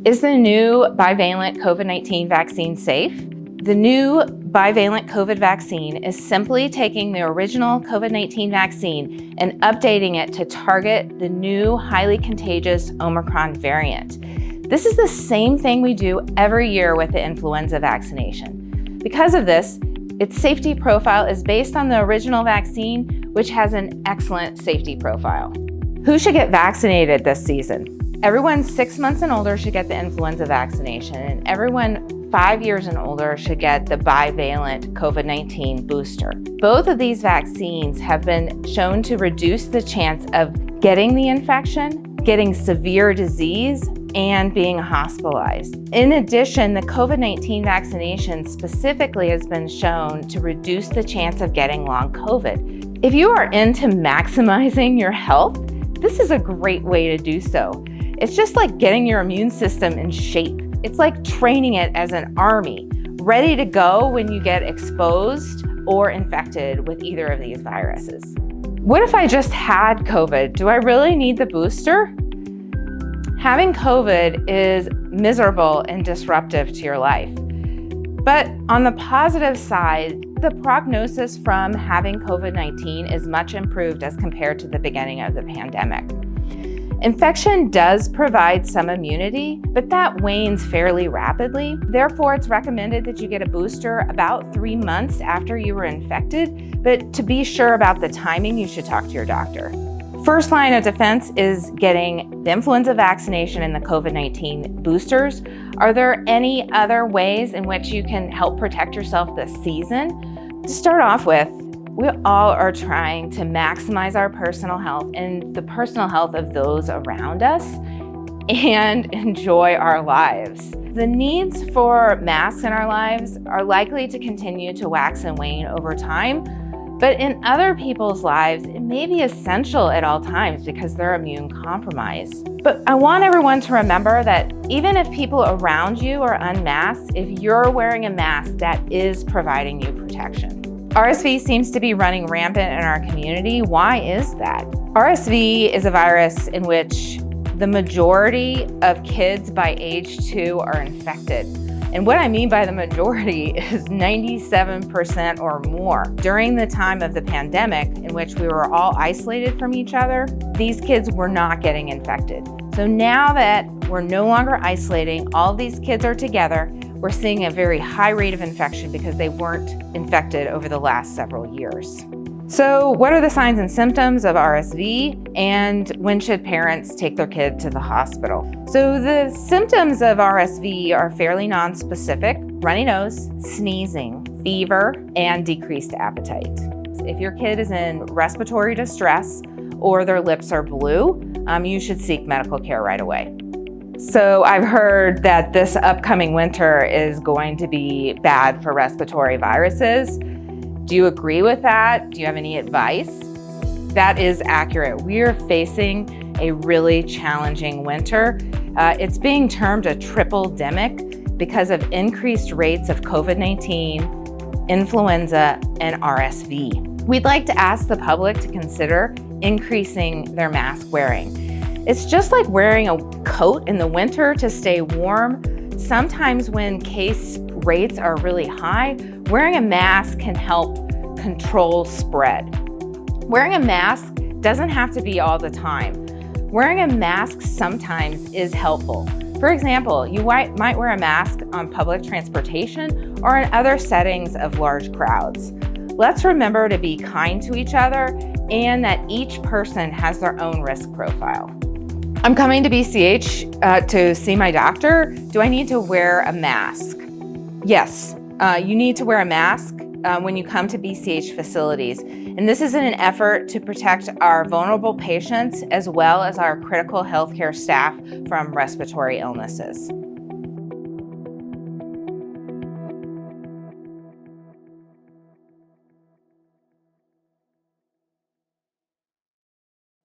Is the new bivalent COVID-19 vaccine safe? The new bivalent COVID vaccine is simply taking the original COVID-19 vaccine and updating it to target the new highly contagious Omicron variant. This is the same thing we do every year with the influenza vaccination. Because of this, its safety profile is based on the original vaccine, which has an excellent safety profile. Who should get vaccinated this season? Everyone 6 months and older should get the influenza vaccination, and everyone 5 years and older should get the bivalent COVID-19 booster. Both of these vaccines have been shown to reduce the chance of getting the infection, getting severe disease, and being hospitalized. In addition, the COVID-19 vaccination specifically has been shown to reduce the chance of getting long COVID. If you are into maximizing your health, this is a great way to do so. It's just like getting your immune system in shape. It's like training it as an army, ready to go when you get exposed or infected with either of these viruses. What if I just had COVID? Do I really need the booster? Having COVID is miserable and disruptive to your life. But on the positive side, the prognosis from having COVID-19 is much improved as compared to the beginning of the pandemic. Infection does provide some immunity, but that wanes fairly rapidly. Therefore, it's recommended that you get a booster about 3 months after you were infected, but to be sure about the timing, you should talk to your doctor. First line of defense is getting the influenza vaccination and the COVID-19 boosters. Are there any other ways in which you can help protect yourself this season? To start off with, we all are trying to maximize our personal health and the personal health of those around us and enjoy our lives. The needs for masks in our lives are likely to continue to wax and wane over time, but in other people's lives, it may be essential at all times because they're immune compromised. But I want everyone to remember that even if people around you are unmasked, if you're wearing a mask, that is providing you protection. RSV seems to be running rampant in our community. Why is that? RSV is a virus in which the majority of kids by age 2 are infected. And what I mean by the majority is 97% or more. During the time of the pandemic, in which we were all isolated from each other, these kids were not getting infected. So now that we're no longer isolating, all of these kids are together, we're seeing a very high rate of infection because they weren't infected over the last several years. So what are the signs and symptoms of RSV, and when should parents take their kid to the hospital? So the symptoms of RSV are fairly nonspecific: runny nose, sneezing, fever, and decreased appetite. If your kid is in respiratory distress or their lips are blue, you should seek medical care right away. So I've heard that this upcoming winter is going to be bad for respiratory viruses. Do you agree with that? Do you have any advice? That is accurate. We are facing a really challenging winter. It's being termed a tripledemic because of increased rates of COVID-19, influenza, and RSV. We'd like to ask the public to consider increasing their mask wearing. It's just like wearing a coat in the winter to stay warm. Sometimes when case rates are really high, wearing a mask can help control spread. Wearing a mask doesn't have to be all the time. Wearing a mask sometimes is helpful. For example, you might wear a mask on public transportation or in other settings of large crowds. Let's remember to be kind to each other and that each person has their own risk profile. I'm coming to BCH to see my doctor. Do I need to wear a mask? Yes, you need to wear a mask when you come to BCH facilities. And this is in an effort to protect our vulnerable patients as well as our critical healthcare staff from respiratory illnesses.